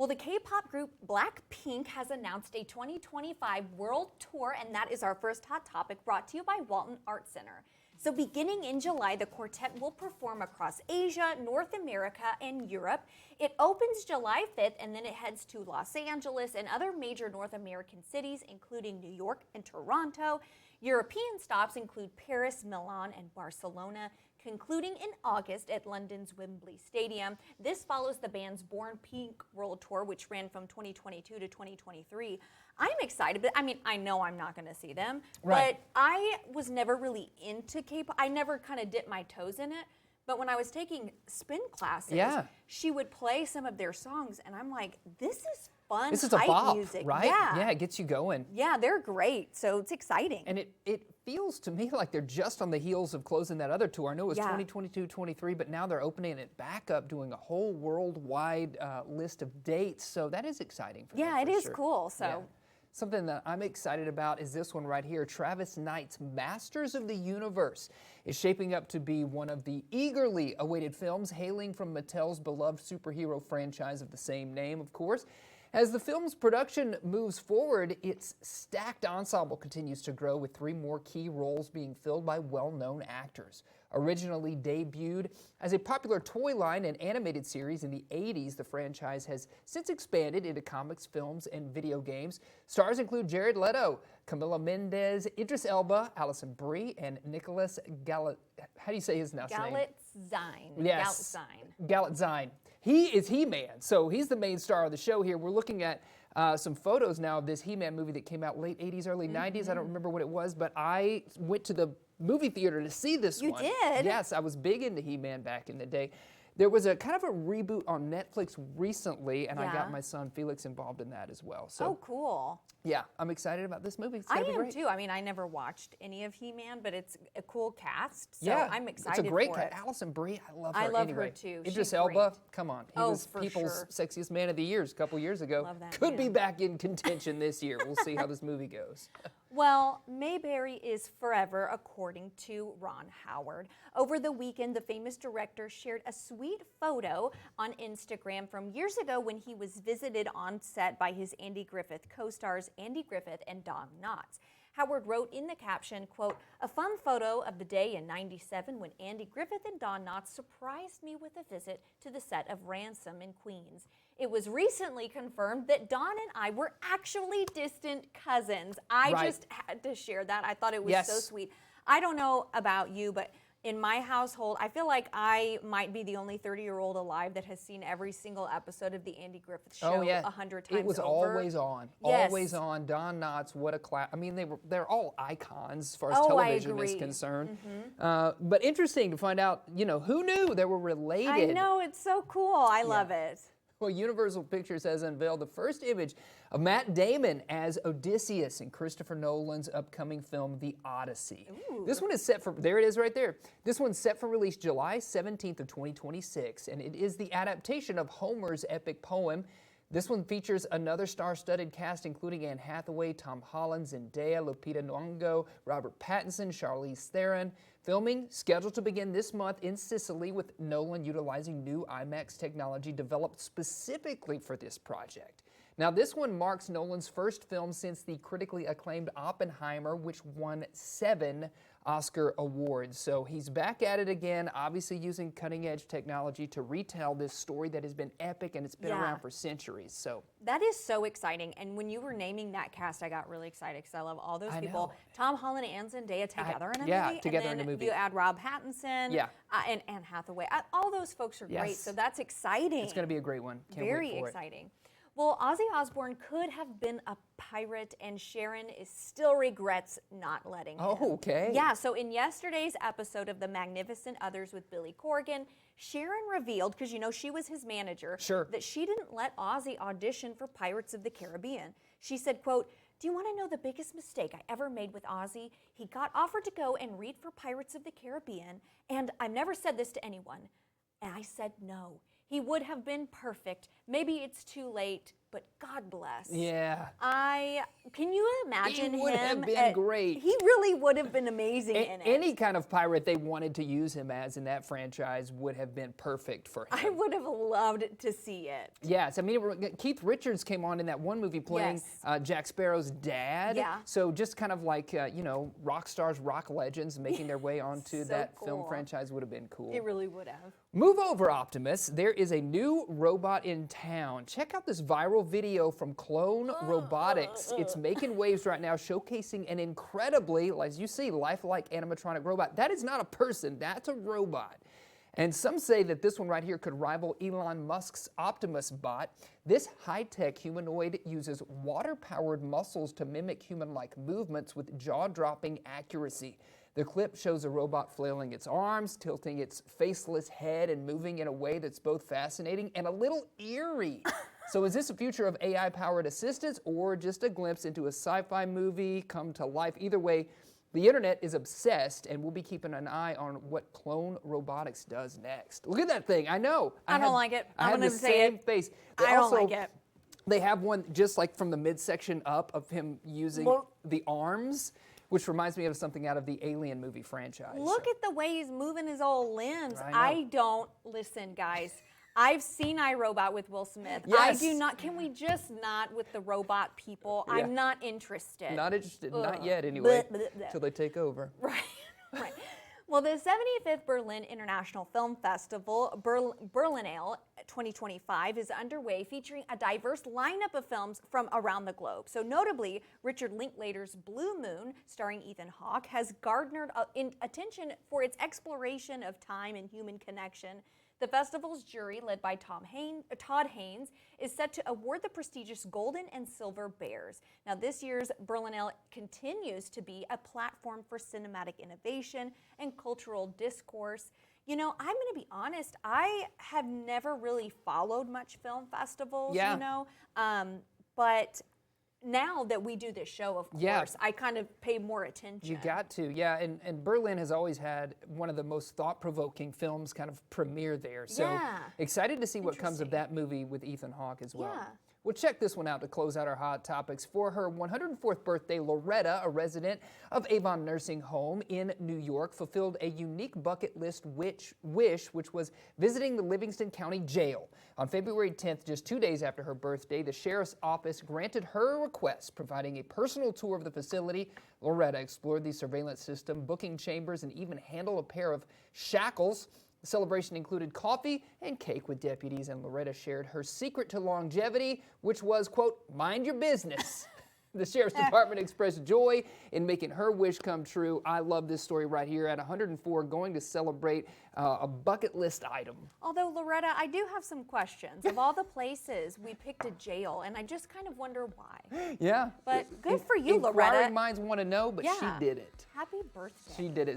Well, the K-pop group Blackpink has announced a 2025 world tour, and that is our first hot topic, brought to you by Walton Art Center. So beginning in July, the quartet will perform across Asia, North America, and Europe. It opens July 5th, and then it heads to Los Angeles and other major North American cities, including New York and Toronto. European stops include Paris, Milan, and Barcelona, concluding in August at London's Wembley Stadium. This follows the band's Born Pink World Tour, which ran from 2022 to 2023. I'm excited, but I mean, I know I'm not going to see them, right. But I was never really into K-pop. I never kind of dipped my toes in it. But when I was taking spin classes, she would play some of their songs, and I'm like, this is fun. This is a bop, music. right? Yeah, it gets you going. Yeah, they're great, so it's exciting. And it feels to me like they're just on the heels of closing that other tour. I know it was 2022-23, but now they're opening it back up, doing a whole worldwide list of dates. So that is exciting for them. Yeah, it is cool. So. Yeah. Something that I'm excited about is this one right here. Travis Knight's Masters of the Universe is shaping up to be one of the eagerly awaited films, hailing from Mattel's beloved superhero franchise of the same name, of course. As the film's production moves forward, its stacked ensemble continues to grow, with 3 more key roles being filled by well-known actors. Originally debuted as a popular toy line and animated series in the 80s, the franchise has since expanded into comics, films, and video games. Stars include Jared Leto, Camila Mendes, Idris Elba, Alison Brie, and Nicholas Galit. How do you say his last name? Galitzine. Yes. Galitzine. He is He-Man, so he's the main star of the show here. We're looking at some photos now of this He-Man movie that came out late 80s, early 90s. I don't remember what it was, but I went to the movie theater to see this one. You did? Yes, I was big into He-Man back in the day. There was a kind of a reboot on Netflix recently, and I got my son Felix involved in that as well. So, oh, cool. Yeah, I'm excited about this movie. It's I gonna be am great. too. I mean, I never watched any of He-Man, but it's a cool cast. So yeah, I'm excited. It's a great for cast. it. Alison Brie, I love her. I love anyway. her too. Idris She's Elba, great. come on. He was people's sexiest man of the year a couple years ago. Love that Could man. be back in contention this year. We'll see how this movie goes. Well, Mayberry is forever, according to Ron Howard. Over the weekend, the famous director shared a sweet photo on Instagram from years ago when he was visited on set by his Andy Griffith co-stars Andy Griffith and Don Knotts. Howard wrote in the caption, quote, "A fun photo of the day in '97 when Andy Griffith and Don Knotts surprised me with a visit to the set of Ransom in Queens. It was recently confirmed that Don and I were actually distant cousins." I just had to share that. I thought it was so sweet. I don't know about you, but in my household, I feel like I might be the only 30-year-old alive that has seen every single episode of the Andy Griffith Show 100 times over. It was always on. Yes. Always on. Don Knotts, what a class. I mean, they're all icons as far as television is concerned. But interesting to find out, you know, who knew they were related? I know, it's so cool. I love it. Well, Universal Pictures has unveiled the first image of Matt Damon as Odysseus in Christopher Nolan's upcoming film, The Odyssey. Ooh. This one is set for, there it is right there. This one's set for release July 17th of 2026, and it is the adaptation of Homer's epic poem. This one features another star-studded cast, including Anne Hathaway, Tom Holland, Zendaya, Lupita Nyong'o, Robert Pattinson, Charlize Theron. Filming scheduled to begin this month in Sicily, with Nolan utilizing new IMAX technology developed specifically for this project. Now, this one marks Nolan's first film since the critically acclaimed Oppenheimer, which won 7 Oscar awards. So he's back at it again, obviously using cutting-edge technology to retell this story that has been epic and it's been around for centuries. So that is so exciting. And when you were naming that cast, I got really excited because I love all those people. Tom Holland and Zendaya together in a movie. Yeah, together and in a movie. You add Rob Pattinson and Anne Hathaway. All those folks are great. So that's exciting. It's going to be a great one. Can't Very wait for exciting. Well, Ozzy Osbourne could have been a pirate, and Sharon still regrets not letting him. Oh, okay. Yeah, so in yesterday's episode of The Magnificent Others with Billy Corgan, Sharon revealed, because you know she was his manager, that she didn't let Ozzy audition for Pirates of the Caribbean. She said, quote, "Do you want to know the biggest mistake I ever made with Ozzy? He got offered to go and read for Pirates of the Caribbean, and I've never said this to anyone. And I said no. He would have been perfect. maybe it's too late, but God bless. Yeah. Can you imagine He would him? have been great. He really would have been amazing in it. Any kind of pirate they wanted to use him as in that franchise would have been perfect for him. I would have loved to see it. Yes, I mean, Keith Richards came on in that one movie playing Jack Sparrow's dad. Yeah. So just kind of like, rock stars, rock legends making their way onto So that cool. film franchise would have been cool. It really would have. Move over, Optimus. There is a new robot in town. Check out this viral video from Clone Robotics. It's making waves right now, showcasing an incredibly, as you see, lifelike animatronic robot. That is not a person, that's a robot. And some say that this one right here could rival Elon Musk's Optimus bot. This high-tech humanoid uses water-powered muscles to mimic human-like movements with jaw-dropping accuracy. The clip shows a robot flailing its arms, tilting its faceless head, and moving in a way that's both fascinating and a little eerie. So is this a future of AI-powered assistants or just a glimpse into a sci-fi movie come to life? Either way, the internet is obsessed, and we'll be keeping an eye on what Clone Robotics does next. Look at that thing. I know. I don't like it. I I'm have the gonna say same it. face. I don't like it. They have one just like from the midsection up of him using the arms, which reminds me of something out of the Alien movie franchise. Look at the way he's moving his old limbs. I know. Listen, guys. I've seen iRobot with Will Smith. Yes. I do not. Can we just not with the robot people? Yeah. I'm not interested. Not interested. Not yet, anyway. Bleh, bleh, bleh. Till they take over. Right. Right. Well, the 75th Berlin International Film Festival, Berlinale 2025, is underway, featuring a diverse lineup of films from around the globe. So notably, Richard Linklater's Blue Moon, starring Ethan Hawke, has garnered attention for its exploration of time and human connection. The festival's jury, led by Todd Haynes, is set to award the prestigious Golden and Silver Bears. Now, this year's Berlinale continues to be a platform for cinematic innovation and cultural discourse. You know, I'm going to be honest, I have never really followed much film festivals, Yeah. you know, but now that we do this show, of course, I kind of pay more attention. You got to, yeah. And Berlin has always had one of the most thought-provoking films kind of premiere there. So excited to see what comes of that movie with Ethan Hawke as well. Yeah. We'll check this one out to close out our hot topics. For her 104th birthday, Loretta, a resident of Avon Nursing Home in New York, fulfilled a unique bucket list wish, which was visiting the Livingston County Jail. On February 10th, just 2 days after her birthday, the sheriff's office granted her request, providing a personal tour of the facility. Loretta explored the surveillance system, booking chambers, and even handled a pair of shackles. The celebration included coffee and cake with deputies, and Loretta shared her secret to longevity, which was, quote, mind your business. The Sheriff's Department expressed joy in making her wish come true. I love this story right here at 104, going to celebrate a bucket list item. Although, Loretta, I do have some questions. Of all the places, we picked a jail, and I just kind of wonder why. Yeah. But good for you, Loretta. Inquiring minds want to know, but she did it. Happy birthday. She did it.